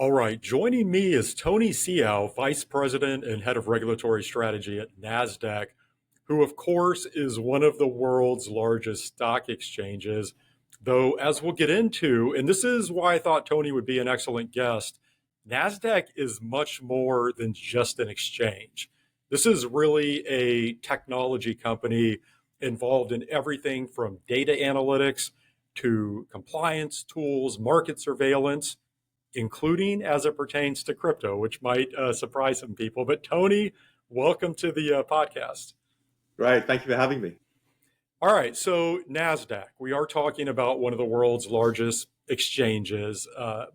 All right, joining me is Tony Seow, Vice President and Head of Regulatory Strategy at Nasdaq, who, of course, is one of the world's largest stock exchanges. Though, as we'll get into, and this is why I thought Tony would be an excellent guest, Nasdaq is much more than just an exchange. This is really a technology company involved in everything from data analytics to compliance tools, market surveillance, including as it pertains to crypto, which might surprise some people. But Tony, welcome to the podcast. Great. Thank you for having me. All right. So, NASDAQ, we are talking about one of the world's largest exchanges.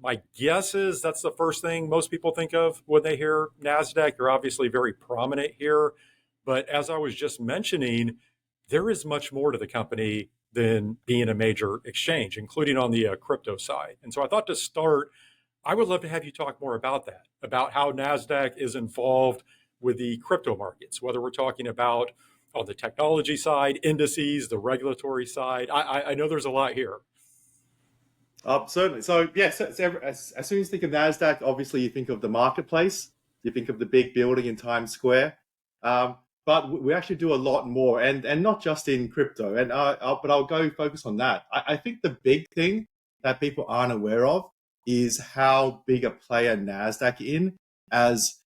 My guess is that's the first thing most people think of when they hear NASDAQ. You're obviously very prominent here. But as I was just mentioning, there is much more to the company than being a major exchange, including on the crypto side. And so I thought to start, I would love to have you talk more about that, about how NASDAQ is involved with the crypto markets, whether we're talking about on the technology side, indices, the regulatory side. I know there's a lot here. Certainly. So, yes, as soon as you think of NASDAQ, obviously you think of the marketplace, you think of the big building in Times Square. But we actually do a lot more, and not just in crypto. But I'll go focus on that. I think the big thing that people aren't aware of is how big a player NASDAQ in as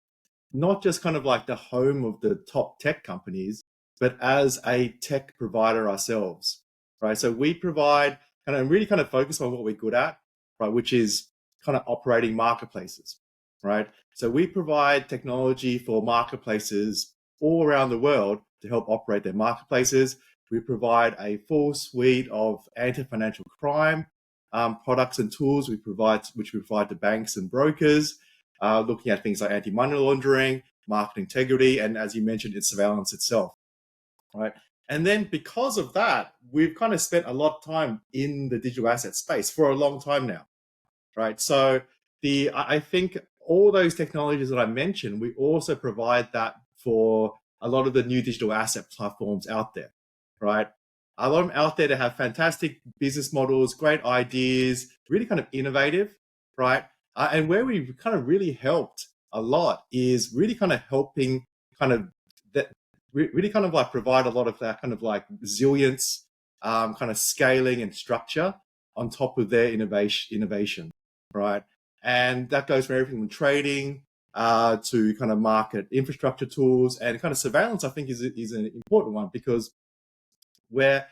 not just kind of like the home of the top tech companies, but as a tech provider ourselves, right? So we provide and really kind of focus on what we're good at, right? Which is kind of operating marketplaces, right? So we provide technology for marketplaces all around the world to help operate their marketplaces. We provide a full suite of anti-financial crime products and tools which we provide to banks and brokers, looking at things like anti-money laundering, market integrity, and as you mentioned, it's surveillance itself, right? And then because of that, we've kind of spent a lot of time in the digital asset space for a long time now, right? So I think all those technologies that I mentioned, we also provide that for a lot of the new digital asset platforms out there, right? A lot of them out there that have fantastic business models, great ideas, really kind of innovative, right? And where we've kind of really helped a lot is really kind of helping kind of that really kind of like provide a lot of that kind of like resilience, kind of scaling and structure on top of their innovation, right? And that goes from everything from trading to kind of market infrastructure tools, and kind of surveillance, I think is an important one, because and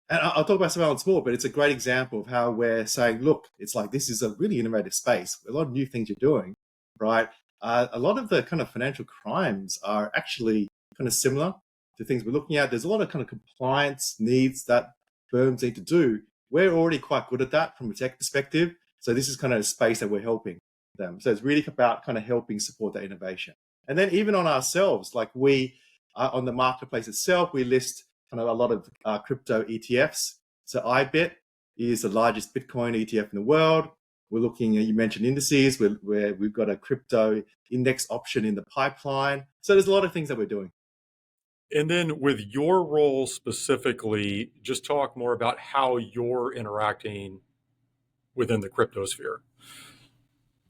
I'll talk about surveillance more, but it's a great example of how we're saying, look, it's like, this is a really innovative space, a lot of new things you're doing, right? A lot of the kind of financial crimes are actually kind of similar to things we're looking at. There's a lot of kind of compliance needs that firms need to do. We're already quite good at that from a tech perspective. So this is kind of a space that we're helping them. So it's really about kind of helping support that innovation. And then even on ourselves, like we, on the marketplace itself, we list kind of a lot of crypto ETFs. So iBit is the largest Bitcoin ETF in the world. We're looking at, you mentioned indices, where we've got a crypto index option in the pipeline. So there's a lot of things that we're doing. And then with your role specifically, just talk more about how you're interacting within the crypto sphere.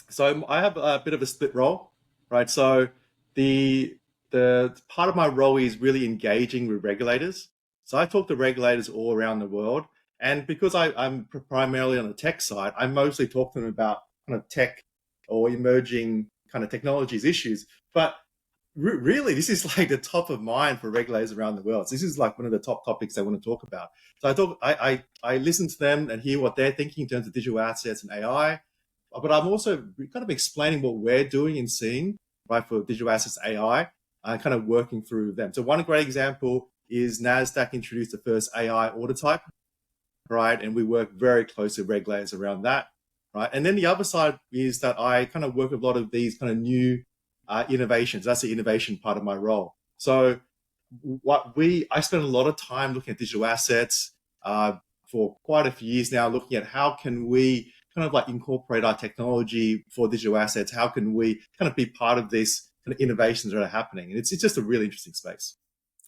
So I have a bit of a split role, right? So the part of my role is really engaging with regulators. So I talk to regulators all around the world. And because I'm primarily on the tech side, I mostly talk to them about kind of tech or emerging kind of technologies issues. But really, this is like the top of mind for regulators around the world. So this is like one of the top topics they want to talk about. So I listen to them and hear what they're thinking in terms of digital assets and AI. But I'm also kind of explaining what we're doing and seeing, right, for digital assets AI, and kind of working through them. So one great example is NASDAQ introduced the first AI order type, right? And we work very closely with regulators around that, right? And then the other side is that I kind of work with a lot of these kind of new innovations. That's the innovation part of my role. So I spend a lot of time looking at digital assets for quite a few years now, looking at how can we kind of like incorporate our technology for digital assets? How can we kind of be part of these kind of innovations that are happening? And it's just a really interesting space.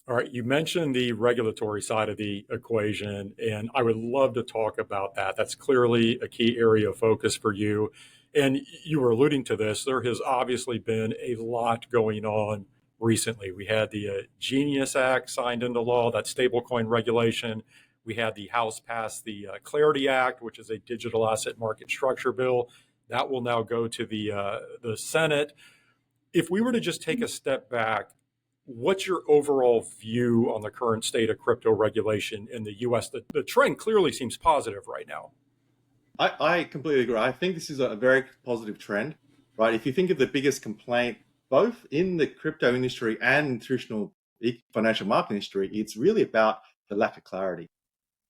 All right, you mentioned the regulatory side of the equation, and I would love to talk about that. That's clearly a key area of focus for you. And you were alluding to this. There has obviously been a lot going on recently. We had the Genius Act signed into law, that stablecoin regulation. We had the House pass the Clarity Act, which is a digital asset market structure bill. That will now go to the Senate. If we were to just take a step back, what's your overall view on the current state of crypto regulation in the US? The trend clearly seems positive right now. I completely agree. I think this is a very positive trend, right? If you think of the biggest complaint, both in the crypto industry and traditional financial market industry, it's really about the lack of clarity,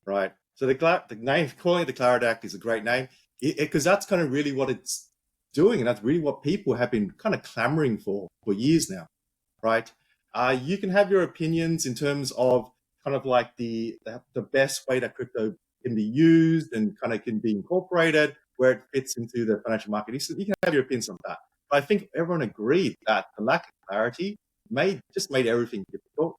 right? So the name, calling it the Clarity Act, is a great name because that's kind of really what it's doing, and that's really what people have been kind of clamoring for years now, right? You can have your opinions in terms of kind of like the best way that crypto can be used and kind of can be incorporated, where it fits into the financial market. You can have your opinions on that. But I think everyone agreed that the lack of clarity made everything difficult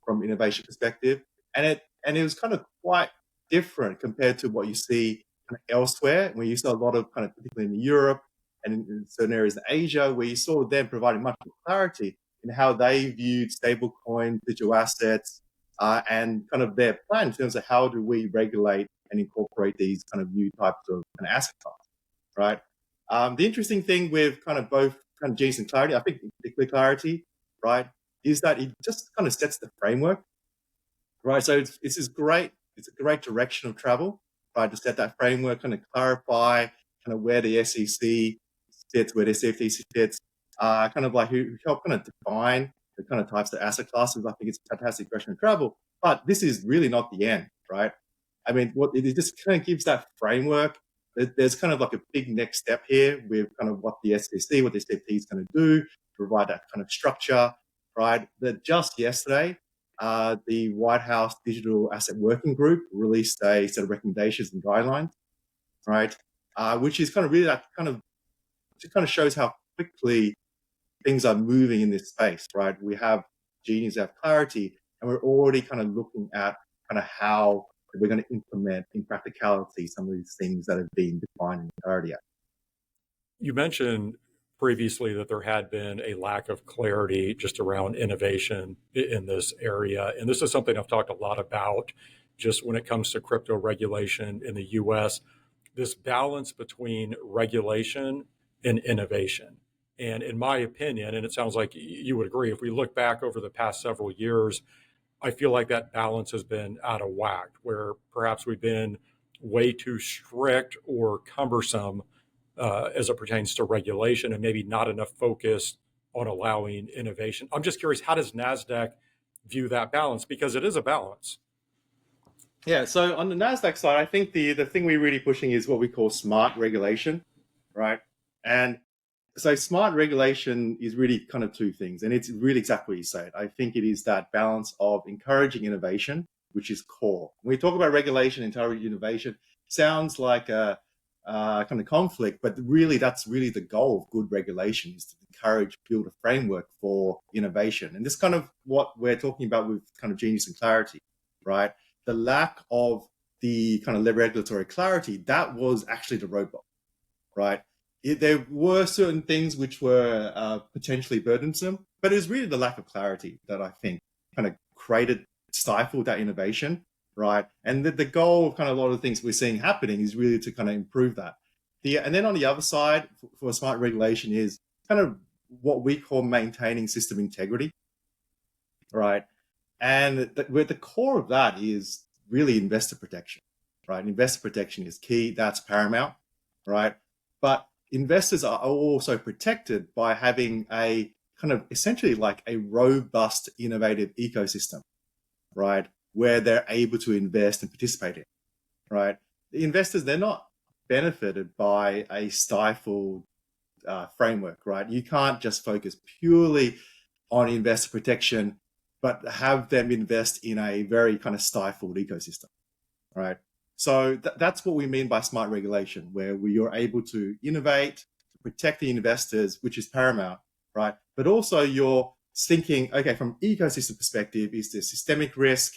from innovation perspective. And it was kind of quite different compared to what you see kind of elsewhere, where you saw a lot of kind of, particularly in Europe and in certain areas of Asia, where you saw them providing much more clarity in how they viewed stablecoin, digital assets, and kind of their plan in terms of how do we regulate and incorporate these kind of new types of kind of asset classes, right? The interesting thing with kind of both kind of Genius and Clarity, I think particularly Clarity, right, is that it just kind of sets the framework, right? So this is great. It's a great direction of travel, right, to set that framework, kind of clarify kind of where the SEC sits, where the CFTC sits, kind of like who help kind of define the kind of types of asset classes. I think it's a fantastic direction of travel, but this is really not the end, right? I mean, what it just kind of gives that framework. There's kind of like a big next step here with kind of what the SEC, what the CFTC is going to do, to provide that kind of structure, right? That just yesterday, the White House Digital Asset Working Group released a set of recommendations and guidelines, right? Which is kind of really that kind of, it kind of shows how quickly things are moving in this space, right? We have Genius, we have Clarity, and we're already kind of looking at kind of how we're going to implement in practicality some of these things that have been defined in Clarity Act. You mentioned previously that there had been a lack of clarity just around innovation in this area. And this is something I've talked a lot about just when it comes to crypto regulation in the US, this balance between regulation and innovation. And in my opinion, and it sounds like you would agree, if we look back over the past several years, I feel like that balance has been out of whack, where perhaps we've been way too strict or cumbersome as it pertains to regulation and maybe not enough focus on allowing innovation. I'm just curious, how does NASDAQ view that balance? Because it is a balance. Yeah, so on the Nasdaq side, I think the thing we're really pushing is what we call smart regulation, right? And so smart regulation is really kind of two things, and it's really exactly what you said. I think it is that balance of encouraging innovation, which is core. When we talk about regulation, encouraging innovation, sounds like a kind of conflict, but really that's really the goal of good regulation, is to encourage, build a framework for innovation. And this kind of what we're talking about with kind of Genius and Clarity, right? The lack of the kind of regulatory clarity, that was actually the roadblock, right? There were certain things which were potentially burdensome, but it was really the lack of clarity that I think kind of stifled that innovation, right? And the goal of kind of a lot of the things we're seeing happening is really to kind of improve that. And then on the other side, for smart regulation, is kind of what we call maintaining system integrity, right? And where the core of that is really investor protection, right? Investor protection is key. That's paramount, right? But investors are also protected by having a kind of essentially like a robust, innovative ecosystem, right? Where they're able to invest and participate in, right? The investors, they're not benefited by a stifled framework, right? You can't just focus purely on investor protection, but have them invest in a very kind of stifled ecosystem, right? So that's what we mean by smart regulation, where you're able to innovate, to protect the investors, which is paramount, right? But also you're thinking, okay, from ecosystem perspective, is there systemic risk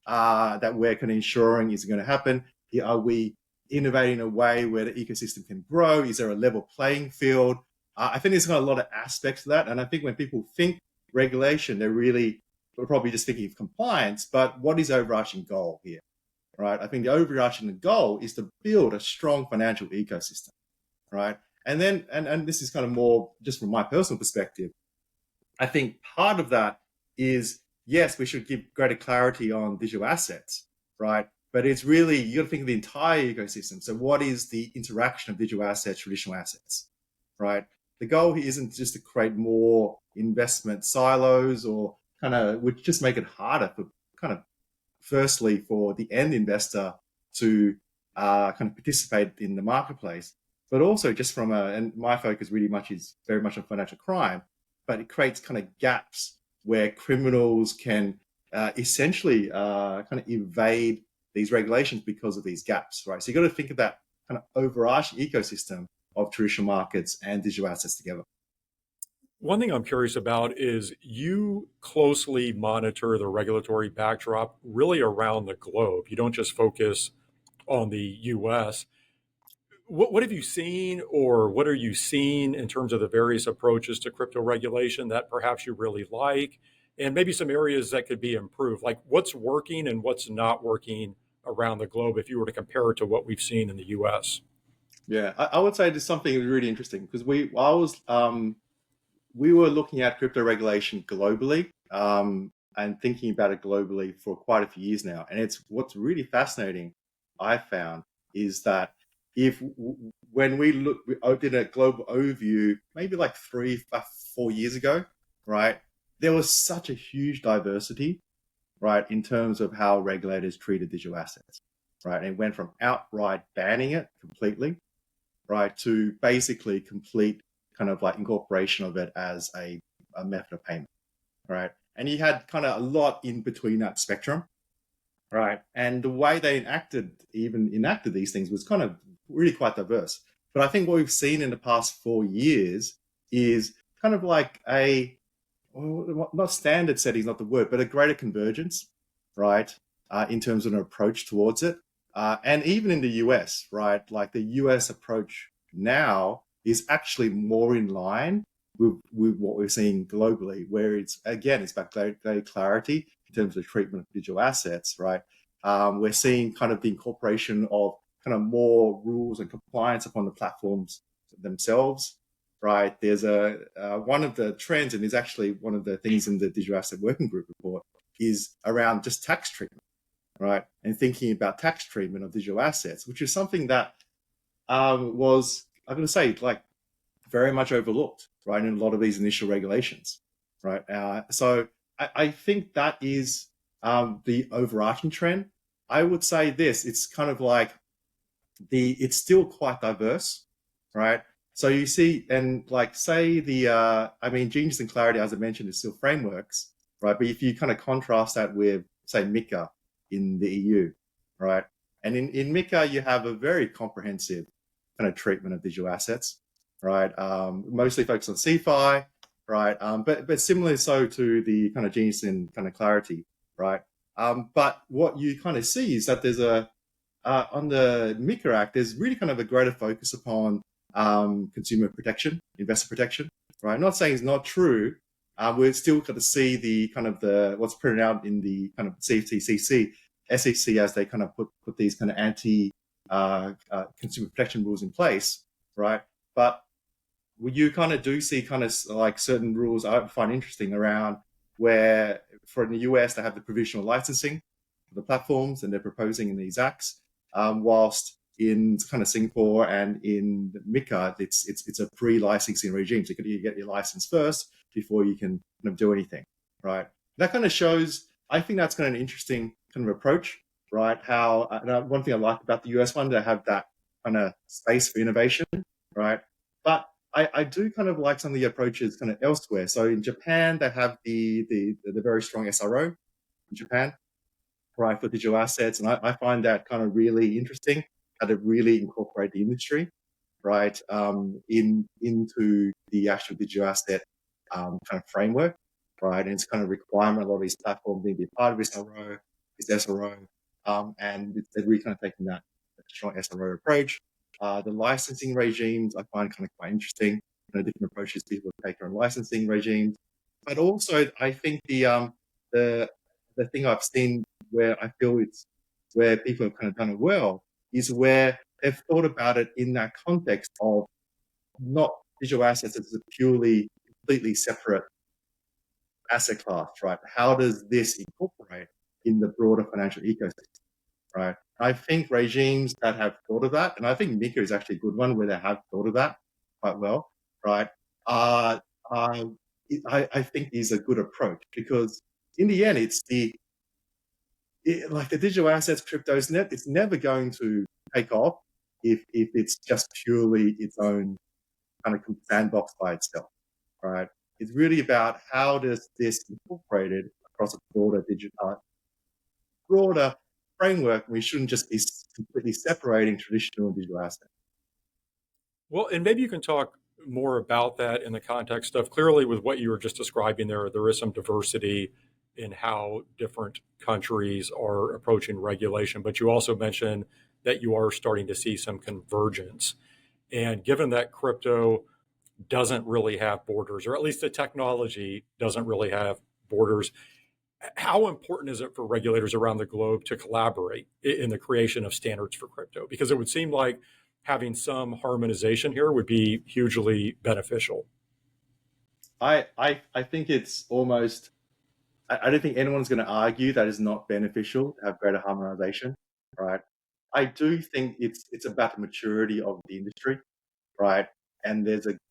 that we're kind of ensuring is going to happen? Are we innovate in a way where the ecosystem can grow? Is there a level playing field? I think there's got a lot of aspects to that. And I think when people think regulation, we're probably just thinking of compliance, but what is the overarching goal here, right? I think the overarching goal is to build a strong financial ecosystem, right? And then, and this is kind of more just from my personal perspective, I think part of that is, yes, we should give greater clarity on digital assets, right? But it's really, you got to think of the entire ecosystem. So what is the interaction of digital assets, traditional assets, right? The goal here isn't just to create more investment silos or kind of, which just make it harder for kind of, firstly, for the end investor to kind of participate in the marketplace, but also just from and my focus really much is very much on financial crime, but it creates kind of gaps where criminals can essentially kind of evade these regulations because of these gaps, right? So you got to think of that kind of overarching ecosystem of traditional markets and digital assets together. One thing I'm curious about is you closely monitor the regulatory backdrop really around the globe. You don't just focus on the US. What have you seen, or what are you seeing in terms of the various approaches to crypto regulation that perhaps you really like, and maybe some areas that could be improved? Like what's working and what's not working around the globe if you were to compare it to what we've seen in the US? Yeah, I would say there's something really interesting because we were looking at crypto regulation globally and thinking about it globally for quite a few years now. And it's what's really fascinating, I found, is that if when we did a global overview, maybe like 4 years ago, right, there was such a huge diversity, right, in terms of how regulators treated digital assets, right? And it went from outright banning it completely, right, to basically complete kind of like incorporation of it as a method of payment, right? And you had kind of a lot in between that spectrum, right? And the way they enacted these things was kind of really quite diverse. But I think what we've seen in the past 4 years is kind of like well, not standard setting is not the word, but a greater convergence, right? In terms of an approach towards it. And even in the US, right? Like the US approach now is actually more in line with what we're seeing globally, where it's about greater clarity in terms of treatment of digital assets, right? We're seeing kind of the incorporation of kind of more rules and compliance upon the platforms themselves, right? There's one of the trends, and is actually one of the things in the Digital Asset Working Group report, is around just tax treatment, right? And thinking about tax treatment of digital assets, which is something that was, I'm going to say, like very much overlooked, right, in a lot of these initial regulations, right? So I think that is the overarching trend. I would say this: it's kind of like it's still quite diverse, right? So you see, and like say Genius and Clarity, as I mentioned, is still frameworks, right? But if you kind of contrast that with, say, MiCA in the EU, right? And in MiCA, you have a very comprehensive kind of treatment of digital assets, right? Mostly focused on CFI, right? But similarly so to the kind of Genius and kind of Clarity, right? But what you kind of see is that there's on the MiCA Act, there's really kind of a greater focus upon consumer protection, investor protection, right? I'm not saying it's not true. We're still got to see the kind of what's printed out in the kind of CFTCC, SEC, as they kind of put these kind of anti consumer protection rules in place, right? But you kind of do see kind of like certain rules I find interesting around where, for in the US, they have the provisional licensing for the platforms, and they're proposing in these acts, whilst in kind of Singapore and in MiCA, it's a pre-licensing regime. So you get your license first before you can kind of do anything, right? That kind of shows, I think that's kind of an interesting kind of approach, right? How one thing I like about the US one, they have that kind of space for innovation, right? But I do kind of like some of the approaches kind of elsewhere. So in Japan, they have the very strong SRO in Japan, right, for digital assets. And I find that kind of really interesting, how to really incorporate the industry, right, into the actual digital asset kind of framework, right? And it's kind of requirement a lot of these platforms need to be part of this SRO, and they're really kind of taking that strong SRO approach. The licensing regimes I find kind of quite interesting. Different approaches people take on licensing regimes, but also I think the thing I've seen where I feel it's where people have kind of done it well is where they've thought about it in that context of not digital assets as a purely, completely separate asset class, right? How does this incorporate in the broader financial ecosystem, right? I think regimes that have thought of that, and I think MiCA is actually a good one where they have thought of that quite well, right? Uh, uh, I think is a good approach because in the end, like the digital assets, crypto, it's never going to take off if it's just purely its own kind of sandbox by itself, right? It's really about how does this incorporated across a broader framework. We shouldn't just be completely separating traditional and digital assets. Well, and maybe you can talk more about that in the context of clearly with what you were just describing there is some diversity in how different countries are approaching regulation, but you also mentioned that you are starting to see some convergence. And given that crypto doesn't really have borders, or at least the technology doesn't really have borders, how important is it for regulators around the globe to collaborate in the creation of standards for crypto? Because it would seem like having some harmonization here would be hugely beneficial. I think it's almost, I don't think anyone's going to argue that it's not beneficial to have greater harmonization, right? I do think it's about the maturity of the industry, right? And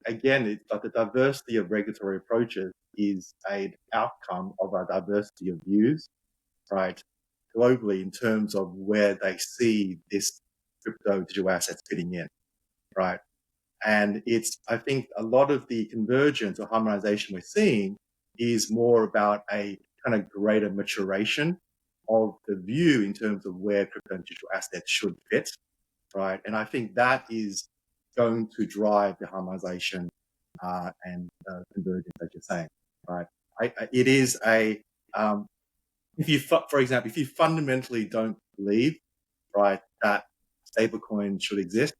again, it's like the diversity of regulatory approaches is an outcome of a diversity of views, right? Globally in terms of where they see this crypto digital assets fitting in, right? And I think a lot of the convergence or harmonization we're seeing is more about a kind of greater maturation of the view in terms of where crypto and digital assets should fit, right? And I think that is going to drive the harmonization and convergence that you're saying, right? It is for example, if you fundamentally don't believe, right, that stablecoin should exist,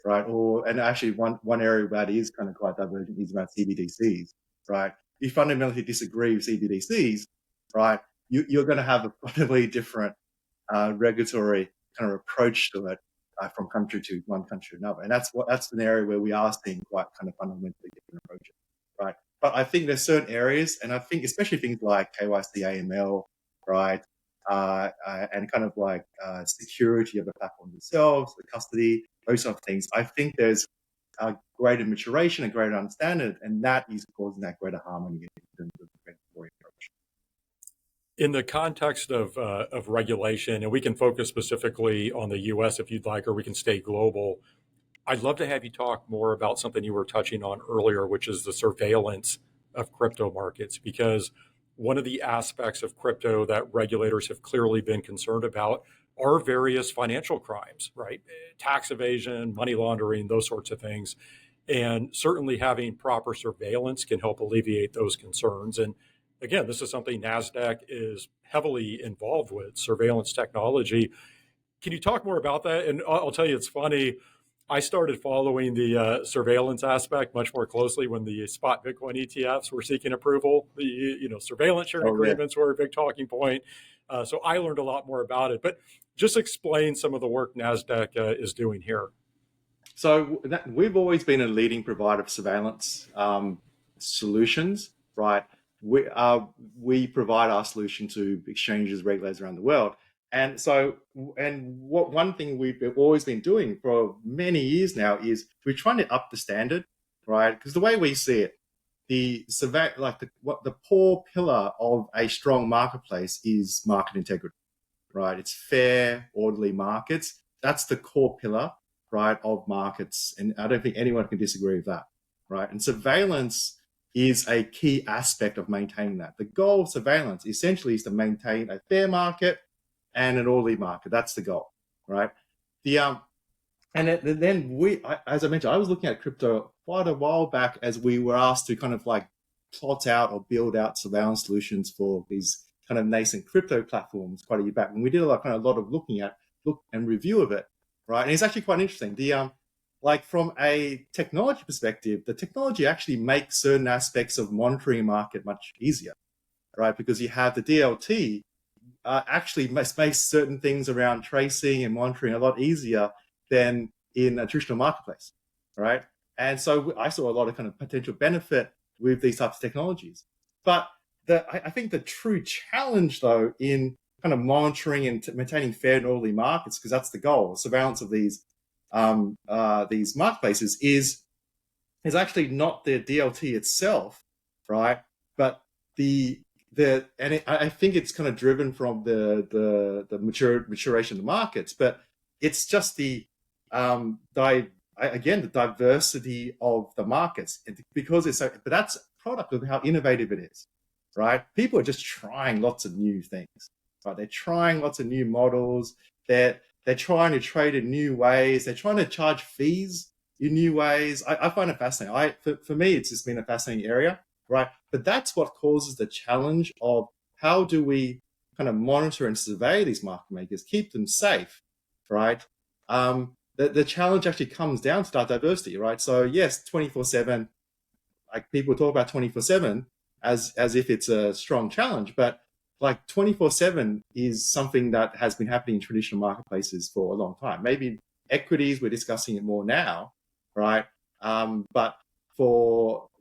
right? And actually one area where that is kind of quite divergent is about CBDCs, right? If you fundamentally disagree with CBDCs, right, you're going to have a fundamentally different regulatory kind of approach to it from country to one country to another. And that's an area where we are seeing quite kind of fundamentally different approaches, right? But I think there's certain areas, and I think especially things like KYC, AML, right? And kind of like security of the platform themselves, the custody, those sort of things. I think there's a greater maturation and greater understanding, and that is causing that greater harmony in terms of the regulatory approach. In the context of regulation, and we can focus specifically on the US if you'd like, or we can stay global. I'd love to have you talk more about something you were touching on earlier, which is the surveillance of crypto markets, because one of the aspects of crypto that regulators have clearly been concerned about are various financial crimes, right? Tax evasion, money laundering, those sorts of things. And certainly having proper surveillance can help alleviate those concerns. And again, this is something NASDAQ is heavily involved with, surveillance technology. Can you talk more about that? And I'll tell you, it's funny. I started following the surveillance aspect much more closely when the spot Bitcoin ETFs were seeking approval. The surveillance sharing agreements were a big talking point. So I learned a lot more about it. But just explain some of the work NASDAQ is doing here. So we've always been a leading provider of surveillance solutions, right? We provide our solution to exchanges, regulators around the world. And so, one thing we've always been doing for many years now is we're trying to up the standard, right? Because the way we see it, the core pillar of a strong marketplace is market integrity, right? It's fair, orderly markets. That's the core pillar, right, of markets. And I don't think anyone can disagree with that, right? And surveillance is a key aspect of maintaining that. The goal of surveillance essentially is to maintain a fair market and an orderly market. That's the goal, right? As I mentioned, I was looking at crypto quite a while back as we were asked to kind of like plot out or build out surveillance solutions for these kind of nascent crypto platforms quite a year back. And we did a lot of looking at and review of it, right? And it's actually quite interesting. Like from a technology perspective, the technology actually makes certain aspects of monitoring a market much easier, right? Because you have the DLT actually makes certain things around tracing and monitoring a lot easier than in a traditional marketplace, right? And so I saw a lot of kind of potential benefit with these types of technologies. But I think the true challenge, though, in kind of monitoring and maintaining fair and orderly markets, because that's the goal, surveillance of these marketplaces, is actually not the DLT itself, right? But I think it's kind of driven from the maturation of the markets, but it's just again, the diversity of the markets, because it's so. But that's a product of how innovative it is, right? People are just trying lots of new things, right? They're trying lots of new models. They're trying to trade in new ways. They're trying to charge fees in new ways. I find it fascinating. For me, it's just been a fascinating area, right? But that's what causes the challenge of how do we kind of monitor and survey these market makers, keep them safe, right? The challenge actually comes down to that diversity, right? So yes, 24/7, like people talk about 24/7 as if it's a strong challenge, but like 24/7 is something that has been happening in traditional marketplaces for a long time. Maybe equities, we're discussing it more now, right? But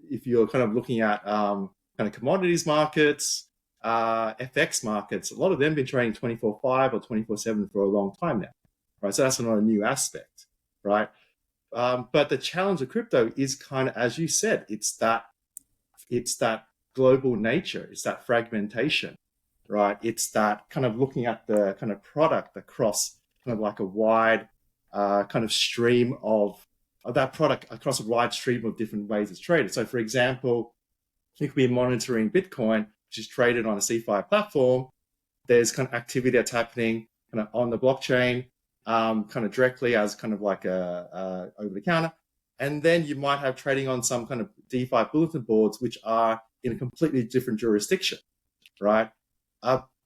if you're kind of looking at kind of commodities markets, FX markets, a lot of them have been trading 24/5 or 24/7 for a long time now, right? So that's not a new aspect, right? But the challenge of crypto is kind of, as you said, it's that global nature, it's that fragmentation, right? It's that kind of looking at the kind of product across kind of like a wide kind of stream of that product across a wide stream of different ways it's traded. So, for example, you could be monitoring Bitcoin, which is traded on a CeFi platform. There's kind of activity that's happening kind of on the blockchain, kind of directly as kind of like a over the counter. And then you might have trading on some kind of DeFi bulletin boards, which are in a completely different jurisdiction, right?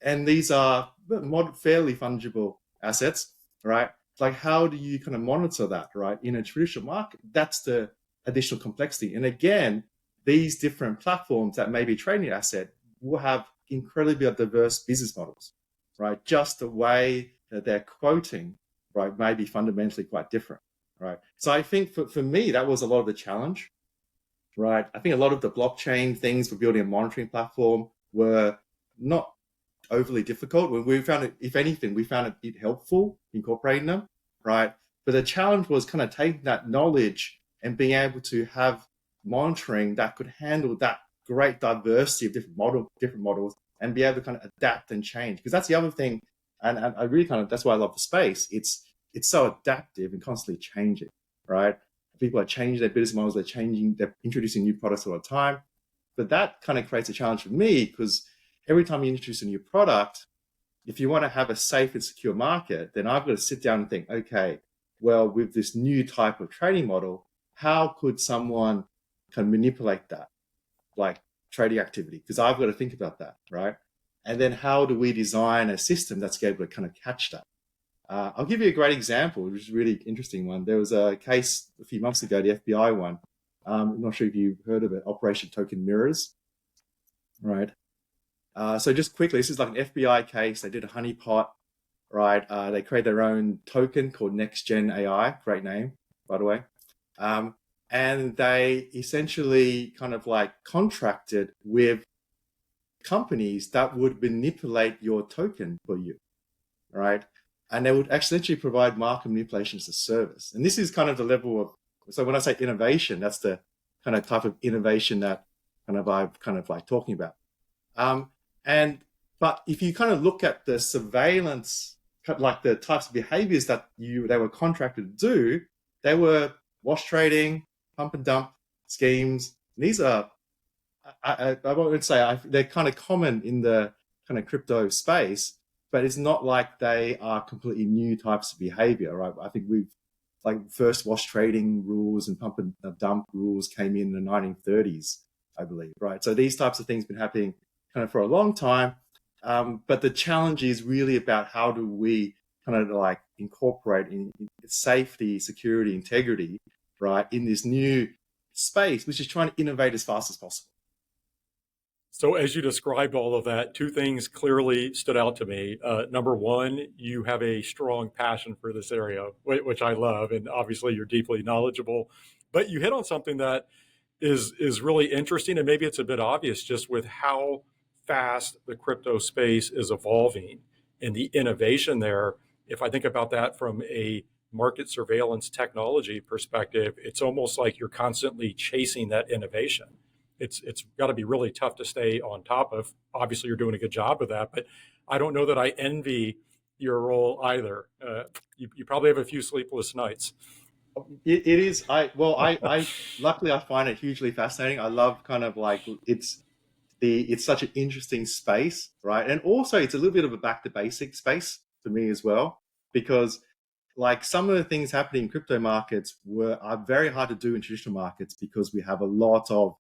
And these are fairly fungible assets, right? Like, how do you kind of monitor that, right? In a traditional market, that's the additional complexity. And again, these different platforms that may be trading an asset will have incredibly diverse business models, right? Just the way that they're quoting, right, may be fundamentally quite different, right? So I think for me, that was a lot of the challenge, right? I think a lot of the blockchain things for building a monitoring platform were not overly difficult. We found it, if anything, we found it helpful incorporating them, right? But the challenge was kind of taking that knowledge and being able to have monitoring that could handle that great diversity of different models and be able to kind of adapt and change. Because that's the other thing, and I really kind of, that's why I love the space. It's so adaptive and constantly changing, right? People are changing their business models, they're introducing new products all the time. But that kind of creates a challenge for me, because every time you introduce a new product, if you want to have a safe and secure market, then I've got to sit down and think, okay, well, with this new type of trading model, how could someone kind of manipulate that, like trading activity? Because I've got to think about that, right? And then how do we design a system that's able to kind of catch that? I'll give you a great example, which is a really interesting one. There was a case a few months ago, the FBI one. I'm not sure if you've heard of it, Operation Token Mirrors, right? So just quickly, this is like an FBI case. They did a honeypot, right? They created their own token called Next Gen AI. Great name, by the way. And they essentially kind of like contracted with companies that would manipulate your token for you, right? And they would essentially provide market manipulation as a service. And this is kind of the level of, so when I say innovation, that's the kind of type of innovation that kind of I'm kind of like talking about. But if you kind of look at the surveillance, like the types of behaviors that they were contracted to do, they were wash trading, pump and dump schemes. These are, I would say, they're kind of common in the kind of crypto space, but it's not like they are completely new types of behavior, right? I think like first wash trading rules and pump and dump rules came in the 1930s, I believe, right? So these types of things have been happening kind of for a long time. But the challenge is really about how do we kind of like incorporate in safety, security, integrity, right, in this new space, which is trying to innovate as fast as possible. So, as you described all of that, two things clearly stood out to me. Number one, you have a strong passion for this area, which I love, and obviously you're deeply knowledgeable. But you hit on something that is really interesting, and maybe it's a bit obvious just with how fast the crypto space is evolving and the innovation there. If I think about that from a market surveillance technology perspective, it's almost like you're constantly chasing that innovation. It's got to be really tough to stay on top of. Obviously, you're doing a good job of that, but I don't know that I envy your role either. You probably have a few sleepless nights. It is. I luckily I find it hugely fascinating. I love kind of like it's such an interesting space, right? And also it's a little bit of a back to basics space for me as well, because like some of the things happening in crypto markets are very hard to do in traditional markets because we have a lot of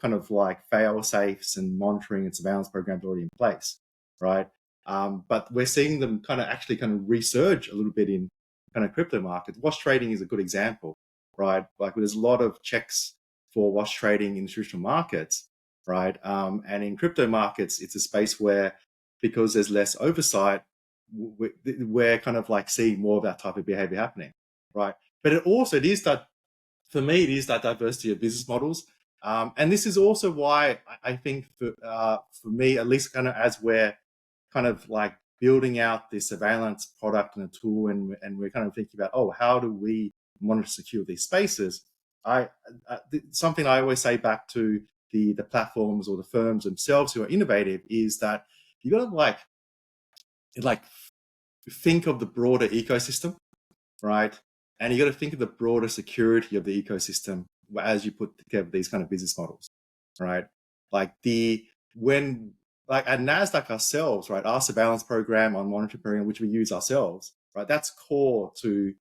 kind of like fail safes and monitoring and surveillance programs already in place, right? But we're seeing them kind of actually kind of resurge a little bit in kind of crypto markets. Wash trading is a good example, right? Like there's a lot of checks for wash trading in traditional markets, right? And in crypto markets, it's a space where, because there's less oversight, we're kind of like seeing more of that type of behavior happening, right? But it is that, for me, it is that diversity of business models. And this is also why I think for me, at least kind of as we're kind of like building out the surveillance product and a tool, and we're kind of thinking about, oh, how do we monitor secure these spaces? Something I always say back to the platforms or the firms themselves who are innovative is that you got to like think of the broader ecosystem, right? And you got to think of the broader security of the ecosystem as you put together these kind of business models, right? Like like at Nasdaq ourselves, right? Our surveillance program on monitoring program, which we use ourselves, right? That's core to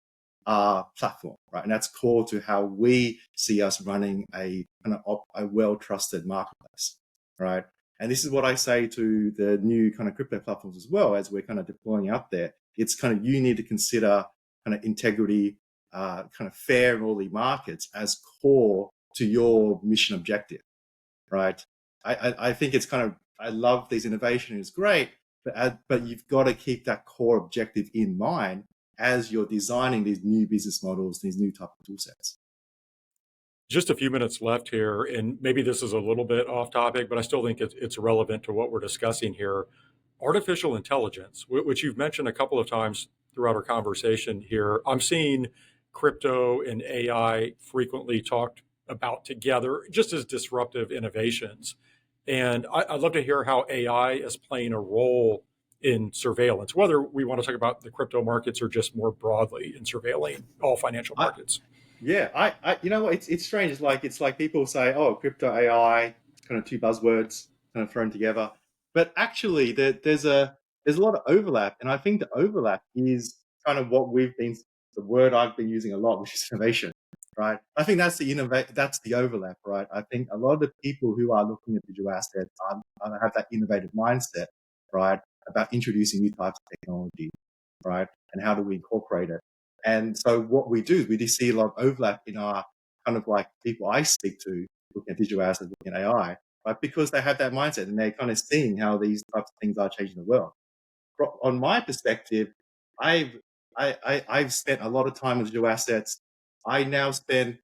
our platform, right? And that's core to how we see us running a kind of a well-trusted marketplace, right? And this is what I say to the new kind of crypto platforms as well, as we're kind of deploying out there. It's kind of, you need to consider kind of integrity, kind of fair and orderly markets as core to your mission objective, right? I think it's kind of, I love these innovations, it's great, but you've got to keep that core objective in mind as you're designing these new business models, these new type of tool sets. Just a few minutes left here, and maybe this is a little bit off topic, but I still think it's relevant to what we're discussing here. Artificial intelligence, which you've mentioned a couple of times throughout our conversation here. I'm seeing crypto and AI frequently talked about together just as disruptive innovations. And I'd love to hear how AI is playing a role in surveillance, whether we want to talk about the crypto markets or just more broadly in surveilling all financial I, markets. Yeah, you know, it's strange. It's like people say, oh, crypto AI, kind of two buzzwords kind of thrown together. But actually, there's a lot of overlap, and I think the overlap is kind of the word I've been using a lot, which is innovation, right? I think that's the overlap, right? I think a lot of the people who are looking at digital assets have that innovative mindset, right, about introducing new types of technology, right, and how do we incorporate it. And so what we do is we do see a lot of overlap in our kind of like people I speak to looking at digital assets, looking at AI, right? Because they have that mindset and they're kind of seeing how these types of things are changing the world. On my perspective, I've I've spent a lot of time with digital assets. I now spend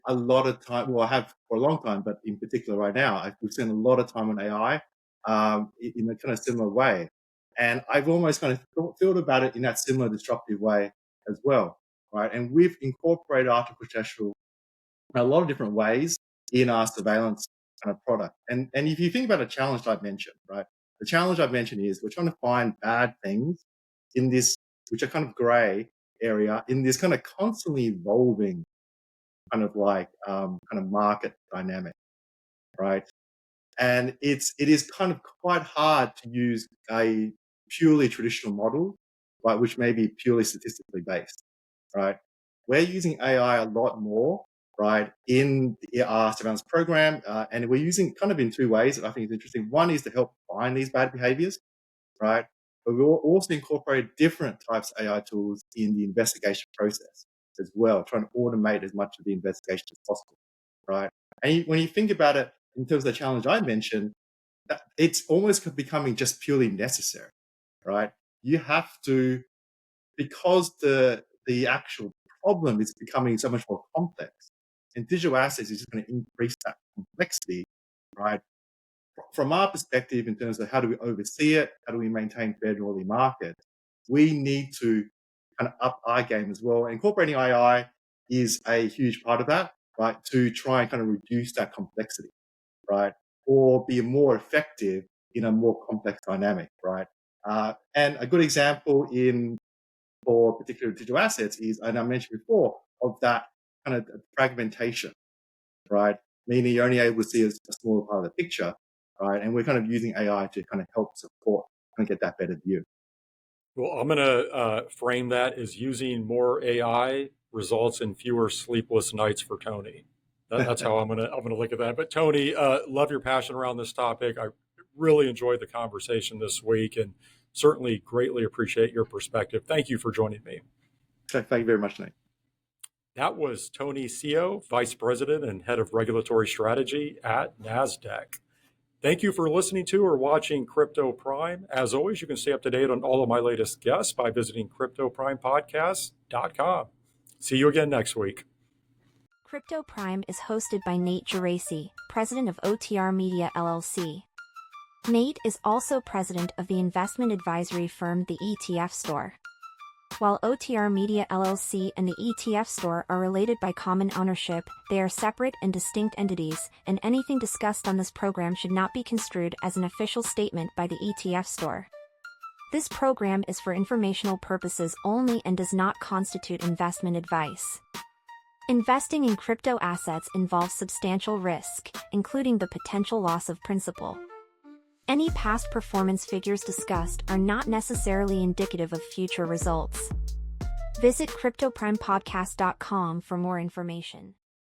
a lot of time, well, I have for a long time, but in particular right now, we've spent a lot of time on AI in a kind of similar way. And I've almost kind of thought about it in that similar disruptive way as well, right? And we've incorporated artificial in a lot of different ways in our surveillance kind of product. And if you think about a challenge I've mentioned, right? The challenge I've mentioned is we're trying to find bad things in this, which are kind of gray area, in this kind of constantly evolving kind of like kind of market dynamic, right? And it is kind of quite hard to use a purely traditional model, right, which may be purely statistically based, right? We're using AI a lot more, right, in our surveillance program, and we're using kind of in two ways that I think is interesting. One is to help find these bad behaviors, right? but we also incorporate different types of AI tools in the investigation process as well, trying to automate as much of the investigation as possible, right? And when you think about it in terms of the challenge I mentioned, it's almost becoming just purely necessary, right? You have to, because the actual problem is becoming so much more complex, and digital assets is just going to increase that complexity, right? From our perspective, in terms of how do we oversee it, how do we maintain fair and orderly market, we need to kind of up our game as well. Incorporating AI is a huge part of that, right? To try and kind of reduce that complexity, right? Or be more effective in a more complex dynamic, right? And a good example for particular digital assets is, and I mentioned before, of that kind of fragmentation, right? Meaning you're only able to see a smaller part of the picture, right? And we're kind of using AI to kind of help support and get that better view. Well, I'm going to frame that as using more AI results in fewer sleepless nights for Tony. That's how I'm going to look at that. But Tony, love your passion around this topic. I really enjoyed the conversation this week, and certainly greatly appreciate your perspective. Thank you for joining me. So thank you very much, Nate. That was Tony Seo, Vice President and Head of Regulatory Strategy at Nasdaq. Thank you for listening to or watching Crypto Prime. As always, you can stay up to date on all of my latest guests by visiting CryptoPrimePodcast.com. See you again next week. Crypto Prime is hosted by Nate Geraci, President of OTR Media LLC. Nate is also President of the investment advisory firm The ETF Store. While OTR Media LLC and the ETF Store are related by common ownership, they are separate and distinct entities, and anything discussed on this program should not be construed as an official statement by the ETF Store. This program is for informational purposes only and does not constitute investment advice. Investing in crypto assets involves substantial risk, including the potential loss of principal. Any past performance figures discussed are not necessarily indicative of future results. Visit CryptoPrimePodcast.com for more information.